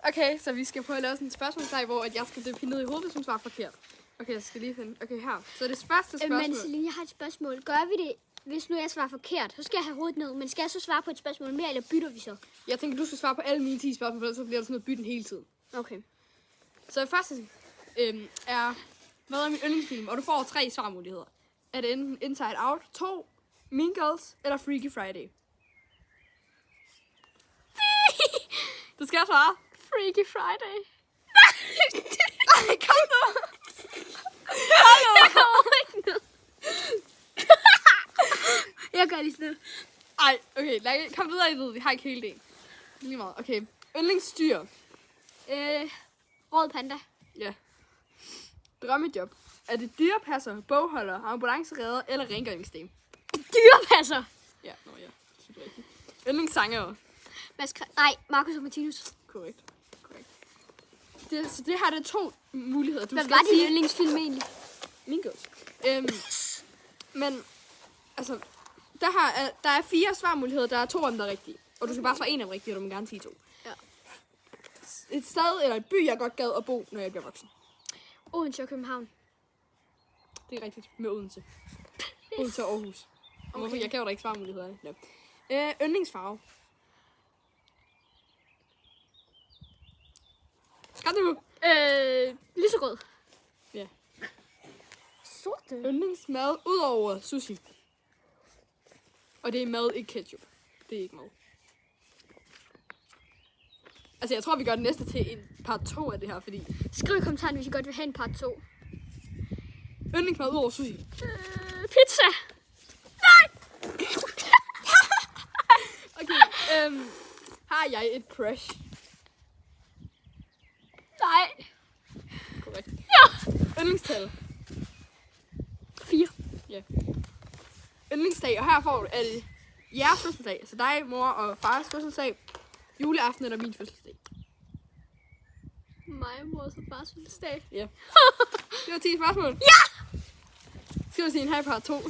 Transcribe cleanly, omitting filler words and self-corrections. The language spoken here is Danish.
Okay, så vi skal prøve at lave sådan et spørgsmålstegn, hvor at jeg skal dyppe hende ned i hovedet, hvis hun svarer forkert. Okay, så skal lige finde. Okay, her. Så det første spørgsmål. Men Celine, jeg har et spørgsmål. Gør vi det, hvis nu jeg svarer forkert? Så skal jeg have hovedet ned. Men skal jeg så svare på et spørgsmål mere, eller bytter vi så? Jeg tænker, du skal svare på alle mine 10 spørgsmål, for ellers så bliver der sådan noget bytten hele tiden. Okay. Så det første er, hvad er min yndlingsfilm? Og du får 3 svarmuligheder. Er det enten Inside Out, 2, Mean Girls eller Freaky Friday? Du skal svare. Freaky Friday. Nej, kom nu. Jeg kommer ikke ned. Jeg gør lige sådan. Ej, okay, kom videre i det. Vi har ikke hele det. Lige meget. Okay, yndlingsdyr. Rød panda. Ja. Drømmejob. Er det dyrepasser, bogholder, ambulanceredder eller rengøringsdame? Dyrepasser. Ja, super rigtigt. Yndlingssanger. Nej, Marcus og Martinus. Korrekt. Så det her er 2 muligheder. Du Hvad skal var din sige yndlingsfilm egentlig? Mean Girls. Men, altså, der er 4 svarmuligheder. Der er 2 af dem, der er rigtige. Og du skal bare svare en af dem rigtige, og du må gerne sige 2. Ja. Et sted eller et by, jeg godt gad at bo, når jeg bliver voksen. Odense og København. Det er rigtigt. Med Odense. Odense og Aarhus. Okay. Jeg kan jo da ikke svarmulighederne. Ja. Yndlingsfarve. Skal du? Lyserød. Ja. Sorte. Yndlingsmad udover sushi. Og det er mad, ikke ketchup. Det er ikke mad. Altså, jeg tror, vi gør det næste til en part 2 af det her, fordi... Skriv i kommentaren, hvis I godt vil have en part 2. Yndlingsmad udover sushi. Pizza. Okay, har jeg et crush? Nej. Korrekt. Ja. Yndlingstal. 4. Ja. Yndlingsdag, og her får du, er det jeres fødselsdag, altså dig, mor og fars fødselsdag, juleaften eller min fødselsdag. Mig, mor og fars fødselsdag. Ja. Det var 10 spørgsmål. Ja! Skal du sige en her part 2?